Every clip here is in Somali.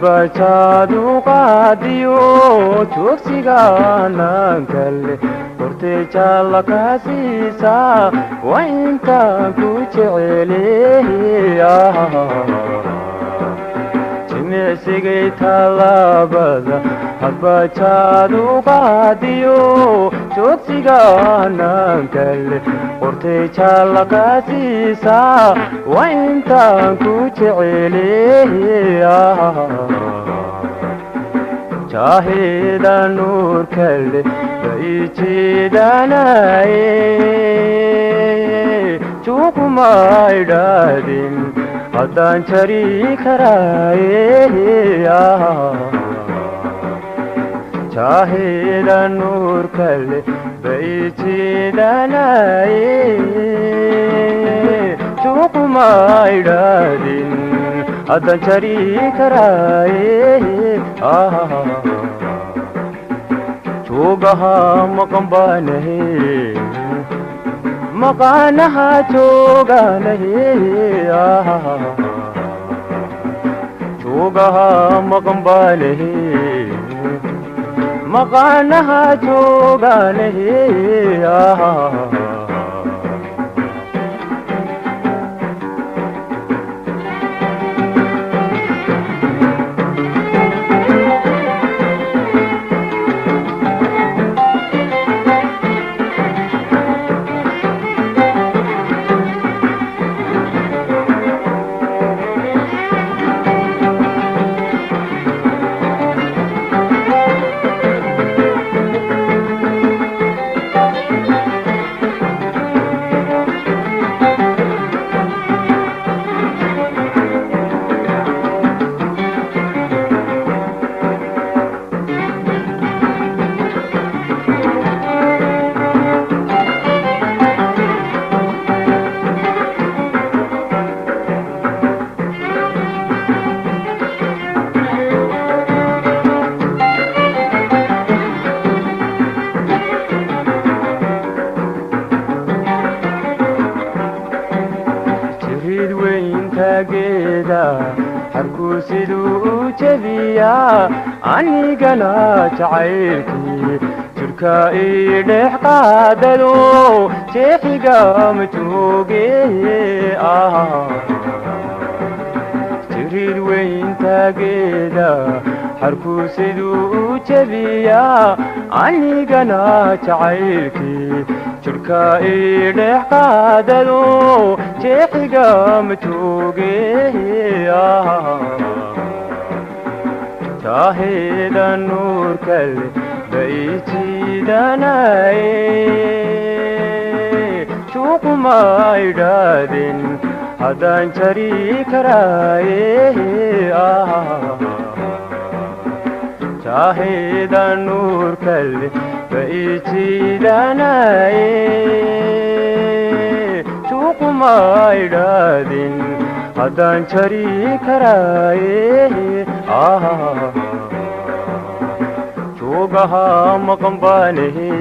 hadbajaadu qaadiyo joogsigaanan kale horteejaalla kaa siisaa waa intaan ku jeceleeya jimicsigay tallaabada hadbajaadu qaadiyo joogsigaanan kale horteejaalla kaa siisaa waa intaan ku jeceleeya jaahida nuur kale baijiidanaye juuqumay dhaadin haddaan jari karaaye jaahida nuur kale baijiidanaye juuqumay dhaadin haddaan jari karaaye joogaha maqanbaanahe maqaanaha jooganahe joogaha maqanbaanahe maqaanaha jooganahe harkuu siduu u jebiyaa anigana jacaylkii jirka ii dhex qaadado jeexigama jooge jiriir weyntageeda harkuu siduu u jebiyaa anigana jacaylkii jirka ii dhex qaadado jeexigama jooge jaahida nuur kale baijiidanaye juuqumay dhaadin haddaan jari karaaye jaahida nuur kale baijiidanaye juuqumay dhaadin haddaan jari karaaye joogaha maqanbaanahe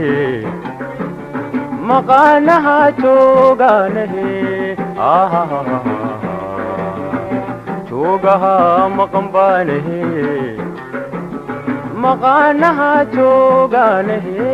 maqaanaha jooganahe joogaha maqanbaanahe maqaanaha jooganahe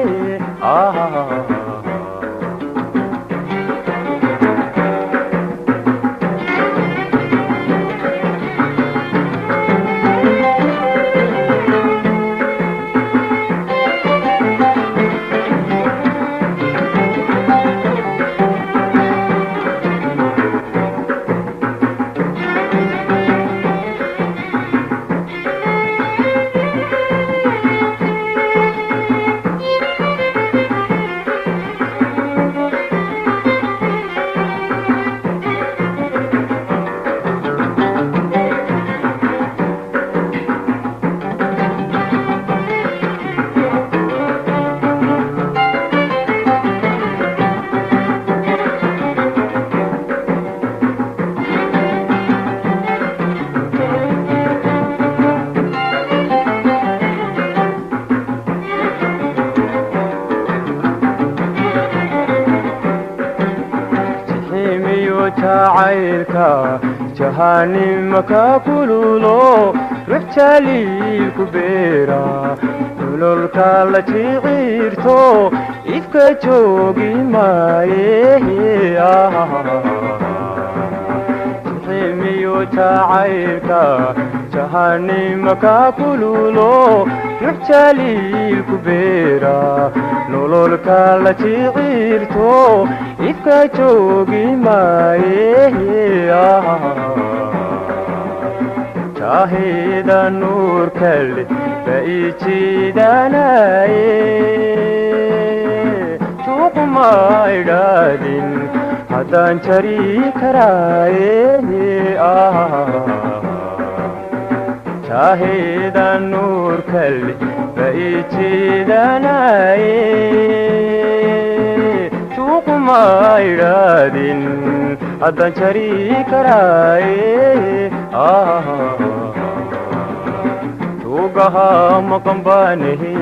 jacaylka jahanimaka kululo ruux jaliilku beera nololka la jiciirto ifka joogi maaye jiximiyo jacaylka jahanima ka kululo ruux jaliilku beera nololka la jiciirto ifka joogi maaye jahida nuurka leh ba ii jiidanaye juuquma idhaadin haddaan jari karaaye jahida nuurka leh ba ii jiidanaye juuquma idhaadin haddaan jari karaaye tuugaha maqanbaanahe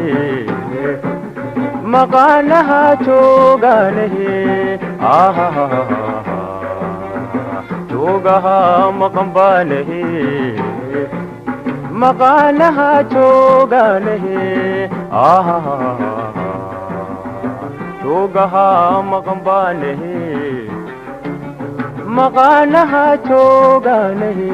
maqaanaha joogaanahe tuugaha maqanbaanahe maqaanaha joogaanahe tuugaha maqanbaanahe maqaanaha joogaanahe